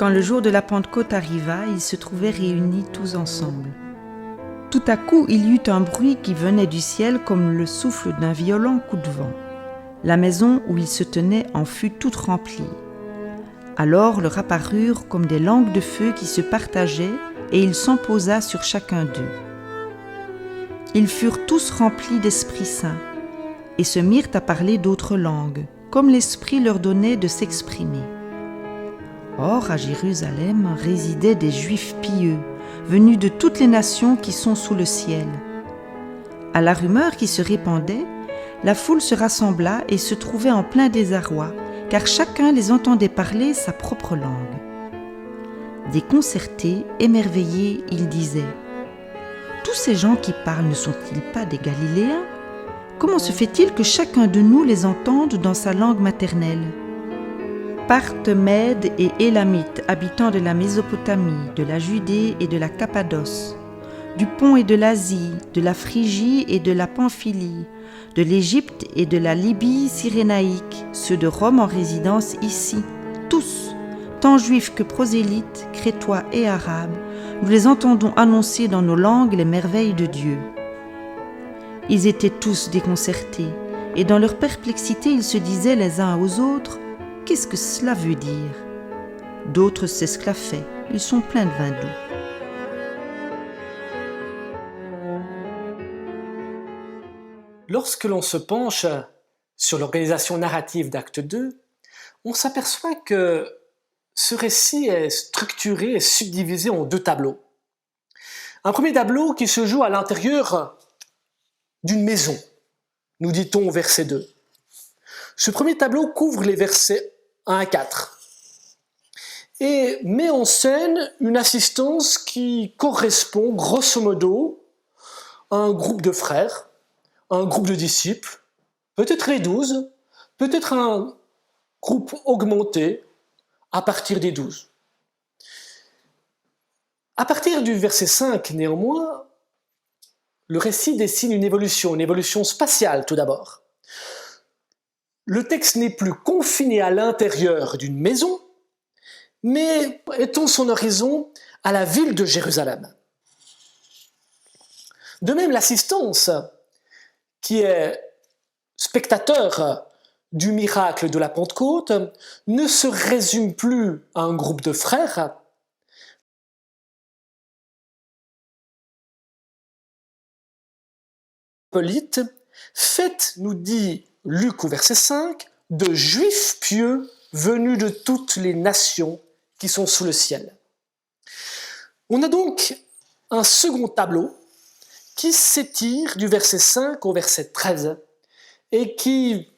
Quand le jour de la Pentecôte arriva, ils se trouvaient réunis tous ensemble. Tout à coup, il y eut un bruit qui venait du ciel comme le souffle d'un violent coup de vent. La maison où ils se tenaient en fut toute remplie. Alors leur apparurent comme des langues de feu qui se partageaient, et il s'en posa sur chacun d'eux. Ils furent tous remplis d'Esprit Saint, et se mirent à parler d'autres langues, comme l'Esprit leur donnait de s'exprimer. Or, à Jérusalem résidaient des Juifs pieux, venus de toutes les nations qui sont sous le ciel. À la rumeur qui se répandait, la foule se rassembla et se trouvait en plein désarroi, car chacun les entendait parler sa propre langue. Déconcertés, émerveillés, ils disaient « Tous ces gens qui parlent ne sont-ils pas des Galiléens ? Comment se fait-il que chacun de nous les entende dans sa langue maternelle ?» Parthes, Mèdes et Élamites, habitants de la Mésopotamie, de la Judée et de la Cappadoce, du Pont et de l'Asie, de la Phrygie et de la Pamphylie, de l'Égypte et de la Libye cyrénaïque, ceux de Rome en résidence ici, tous, tant juifs que prosélytes, crétois et arabes, nous les entendons annoncer dans nos langues les merveilles de Dieu. Ils étaient tous déconcertés, et dans leur perplexité, ils se disaient les uns aux autres « Qu'est-ce que cela veut dire ?» D'autres s'esclaffaient, ils sont pleins de vin doux. Lorsque l'on se penche sur l'organisation narrative d'Acte 2, on s'aperçoit que ce récit est structuré et subdivisé en deux tableaux. Un premier tableau qui se joue à l'intérieur d'une maison, nous dit-on au verset 2. Ce premier tableau couvre les versets 1 à 4 et met en scène une assistance qui correspond grosso modo à un groupe de frères, un groupe de disciples, peut-être les 12, peut-être un groupe augmenté à partir des 12. À partir du verset 5, néanmoins, le récit dessine une évolution spatiale tout d'abord. Le texte n'est plus confiné à l'intérieur d'une maison, mais étend son horizon à la ville de Jérusalem. De même, l'assistance, qui est spectateur du miracle de la Pentecôte, ne se résume plus à un groupe de frères, faites, nous dit Luc au verset 5, de juifs pieux venus de toutes les nations qui sont sous le ciel. On a donc un second tableau qui s'étire du verset 5 au verset 13 et qui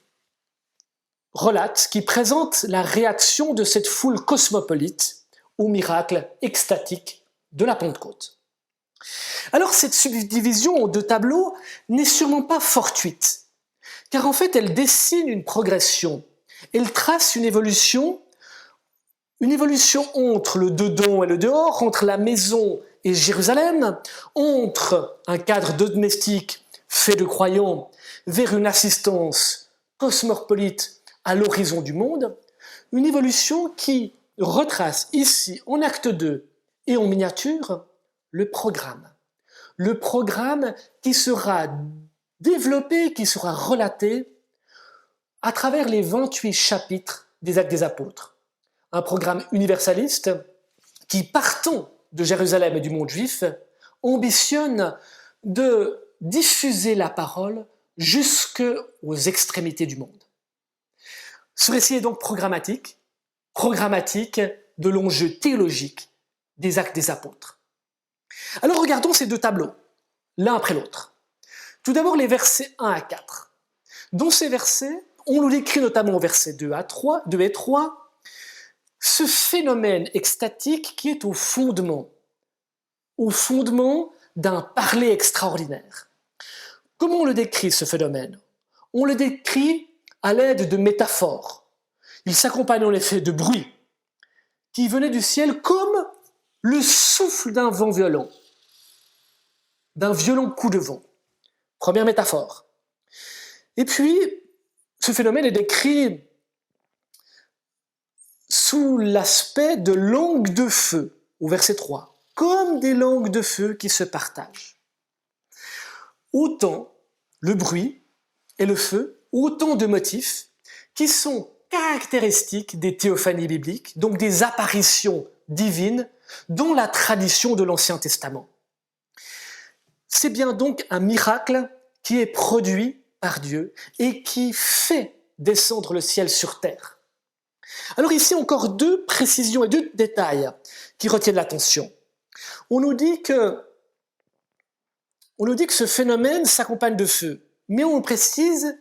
relate, qui présente la réaction de cette foule cosmopolite au miracle extatique de la Pentecôte. Alors cette subdivision en deux tableaux n'est sûrement pas fortuite, car en fait elle dessine une progression, elle trace une évolution entre le dedans et le dehors, entre la maison et Jérusalem, entre un cadre domestique fait de croyants vers une assistance cosmopolite à l'horizon du monde, une évolution qui retrace ici en acte 2 et en miniature le programme qui sera développé, qui sera relaté à travers les 28 chapitres des Actes des Apôtres. Un programme universaliste qui, partant de Jérusalem et du monde juif, ambitionne de diffuser la parole jusqu'aux extrémités du monde. Ce récit est donc programmatique de l'enjeu théologique des Actes des Apôtres. Alors regardons ces deux tableaux, l'un après l'autre. Tout d'abord les versets 1 à 4. Dans ces versets, on nous décrit notamment au verset 2 et 3, ce phénomène extatique qui est au fondement d'un parler extraordinaire. Comment on le décrit ce phénomène ? On le décrit à l'aide de métaphores. Il s'accompagne en effet de bruits qui venaient du ciel comme le souffle d'un vent violent, d'un violent coup de vent. Première métaphore. Et puis, ce phénomène est décrit sous l'aspect de langues de feu, au verset 3, comme des langues de feu qui se partagent. Autant le bruit et le feu, autant de motifs qui sont caractéristiques des théophanies bibliques, donc des apparitions divines dans la tradition de l'Ancien Testament. C'est bien donc un miracle qui est produit par Dieu et qui fait descendre le ciel sur terre. Alors ici encore deux précisions et deux détails qui retiennent l'attention. On nous dit que ce phénomène s'accompagne de feu, mais on précise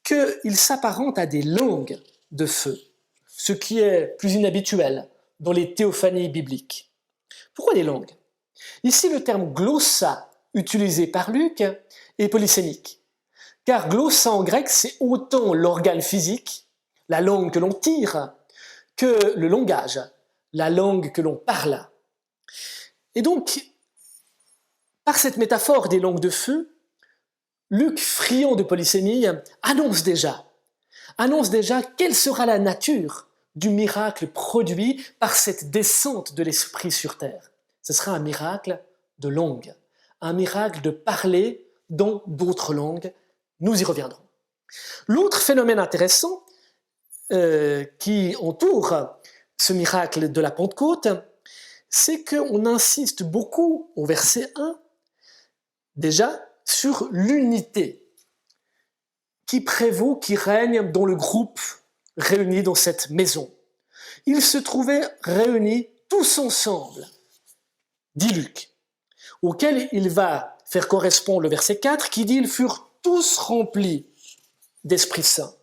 qu'il s'apparente à des langues de feu, ce qui est plus inhabituel dans les théophanies bibliques. Pourquoi des langues? Ici, le terme glossa, utilisé par Luc, est polysémique, car glossa en grec, c'est autant l'organe physique, la langue que l'on tire, que le langage, la langue que l'on parle. Et donc, par cette métaphore des langues de feu, Luc, friand de polysémie, annonce déjà quelle sera la nature du miracle produit par cette descente de l'Esprit sur terre. Ce sera un miracle de langue, un miracle de parler dans d'autres langues. Nous y reviendrons. L'autre phénomène intéressant qui entoure ce miracle de la Pentecôte, c'est qu'on insiste beaucoup au verset 1, déjà, sur l'unité qui prévaut, qui règne dans le groupe réuni dans cette maison. Ils se trouvaient réunis tous ensemble, dit Luc, auquel il va faire correspondre le verset 4 qui dit « Ils furent tous remplis d'Esprit Saint ».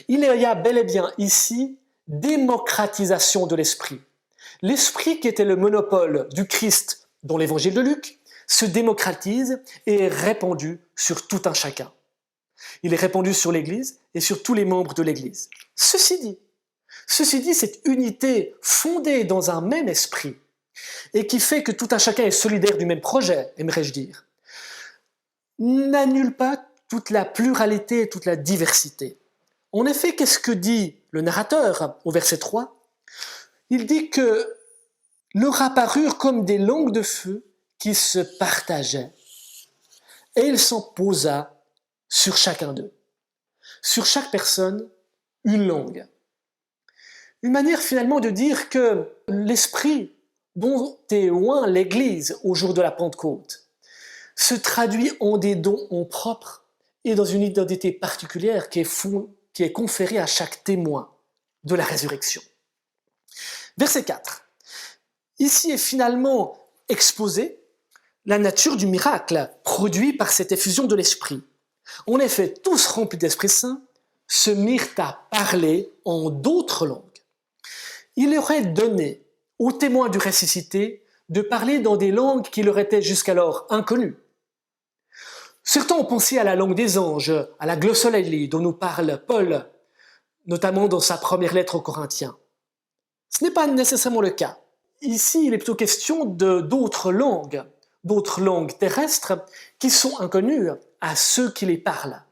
Il y a bel et bien ici démocratisation de l'Esprit. L'Esprit qui était le monopole du Christ dans l'évangile de Luc se démocratise et est répandu sur tout un chacun. Il est répandu sur l'Église et sur tous les membres de l'Église. Ceci dit, cette unité fondée dans un même esprit et qui fait que tout un chacun est solidaire du même projet, aimerais-je dire, n'annule pas toute la pluralité et toute la diversité. En effet, qu'est-ce que dit le narrateur au verset 3 ? Il dit que leur apparurent comme des langues de feu qui se partageaient. Et il s'en posa sur chacun d'eux. Sur chaque personne, une langue. Une manière finalement de dire que l'esprit dont est loin l'Église au jour de la Pentecôte se traduit en des dons en propre et dans une identité particulière qui est conférée à chaque témoin de la résurrection. Verset 4. Ici est finalement exposée la nature du miracle produit par cette effusion de l'Esprit. En effet, tous remplis d'Esprit Saint se mirent à parler en d'autres langues. Il aurait donné aux témoins du ressuscité de parler dans des langues qui leur étaient jusqu'alors inconnues. Certains ont pensé à la langue des anges, à la glossolalie dont nous parle Paul, notamment dans sa première lettre aux Corinthiens. Ce n'est pas nécessairement le cas. Ici, il est plutôt question d'autres langues terrestres qui sont inconnues à ceux qui les parlent.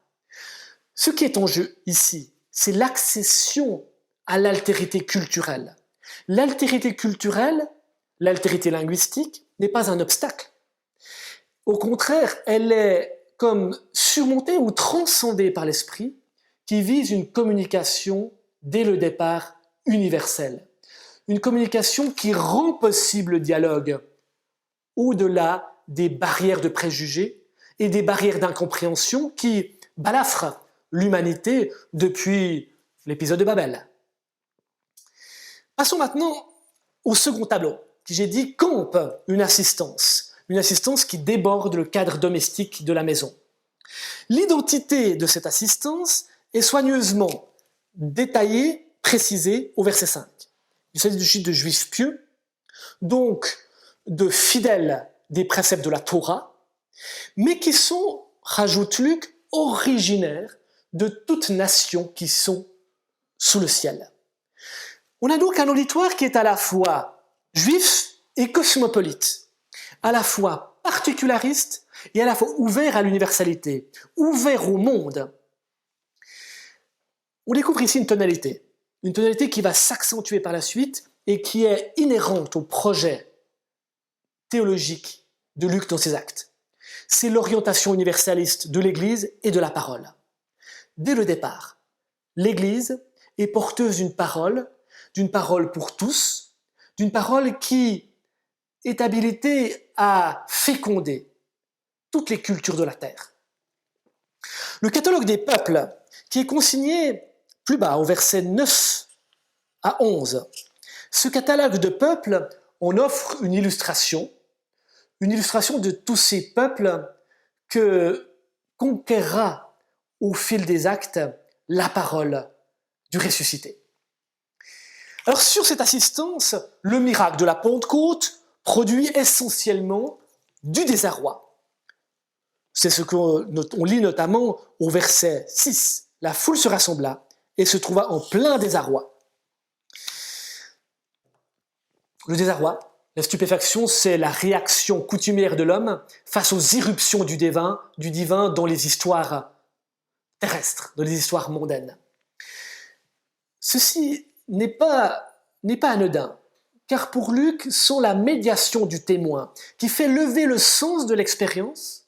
Ce qui est en jeu ici, c'est l'accession à l'altérité culturelle. L'altérité culturelle, l'altérité linguistique, n'est pas un obstacle. Au contraire, elle est comme surmontée ou transcendée par l'esprit qui vise une communication dès le départ universelle. Une communication qui rend possible le dialogue au-delà des barrières de préjugés et des barrières d'incompréhension qui balafrent l'humanité depuis l'épisode de Babel. Passons maintenant au second tableau, qui j'ai dit campe une assistance qui déborde le cadre domestique de la maison. L'identité de cette assistance est soigneusement détaillée, précisée au verset 5. Il s'agit de juifs pieux, donc de fidèles des préceptes de la Torah, mais qui sont, rajoute Luc, originaires de toutes nations qui sont sous le ciel. On a donc un auditoire qui est à la fois juif et cosmopolite, à la fois particulariste et à la fois ouvert à l'universalité, ouvert au monde. On découvre ici une tonalité. une tonalité qui va s'accentuer par la suite et qui est inhérente au projet théologique de Luc dans ses actes. C'est l'orientation universaliste de l'Église et de la parole. Dès le départ, l'Église est porteuse d'une parole pour tous, d'une parole qui est habilitée à féconder toutes les cultures de la terre. Le catalogue des peuples, qui est consigné plus bas, au verset 9 à 11, ce catalogue de peuples en offre une illustration de tous ces peuples que conquérera au fil des actes la parole du ressuscité. Alors sur cette assistance, le miracle de la Pentecôte produit essentiellement du désarroi. C'est ce qu'on lit notamment au verset 6. La foule se rassembla et se trouva en plein désarroi. Le désarroi, la stupéfaction, c'est la réaction coutumière de l'homme face aux irruptions du divin dans les histoires terrestres, dans les histoires mondaines. Ceci n'est pas anodin, car pour Luc, sans la médiation du témoin qui fait lever le sens de l'expérience,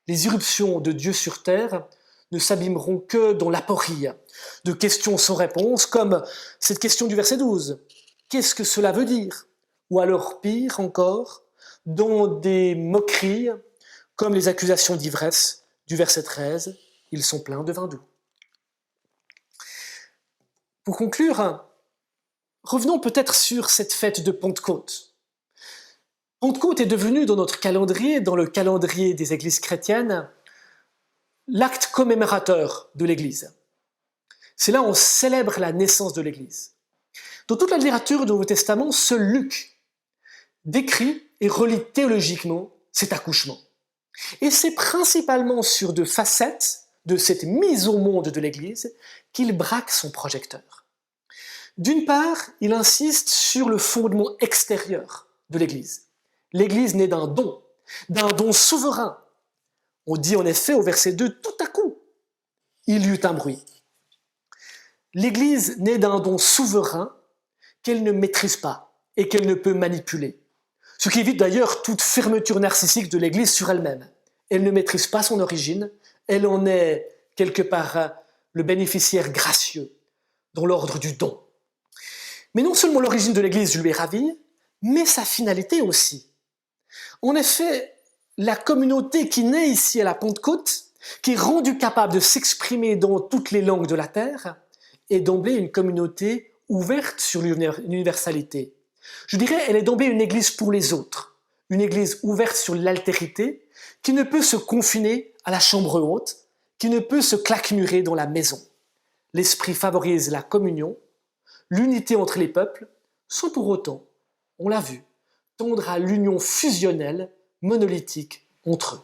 les irruptions de Dieu sur terre ne s'abîmeront que dans l'aporie de questions sans réponse, comme cette question du verset 12. Qu'est-ce que cela veut dire? Ou alors, pire encore, dans des moqueries, comme les accusations d'ivresse du verset 13, ils sont pleins de vin doux. Pour conclure, revenons peut-être sur cette fête de Pentecôte. Pentecôte est devenue dans notre calendrier, dans le calendrier des églises chrétiennes, l'acte commémorateur de l'Église. C'est là où on célèbre la naissance de l'Église. Dans toute la littérature du Nouveau Testament, seul Luc décrit et relie théologiquement cet accouchement. Et c'est principalement sur deux facettes de cette mise au monde de l'Église qu'il braque son projecteur. D'une part, il insiste sur le fondement extérieur de l'Église. L'Église naît d'un don souverain. On dit en effet au verset 2, tout à coup, il y eut un bruit. L'Église naît d'un don souverain qu'elle ne maîtrise pas et qu'elle ne peut manipuler. Ce qui évite d'ailleurs toute fermeture narcissique de l'Église sur elle-même. Elle ne maîtrise pas son origine, elle en est quelque part le bénéficiaire gracieux dans l'ordre du don. Mais non seulement l'origine de l'Église lui est ravie, mais sa finalité aussi. En effet, la communauté qui naît ici à la Pentecôte, qui est rendue capable de s'exprimer dans toutes les langues de la terre, est d'emblée une communauté ouverte sur l'universalité. Je dirais, elle est d'emblée une église pour les autres, une église ouverte sur l'altérité, qui ne peut se confiner à la chambre haute, qui ne peut se claquemurer dans la maison. L'esprit favorise la communion, l'unité entre les peuples, sans pour autant, on l'a vu, tendre à l'union fusionnelle, monolithique entre eux.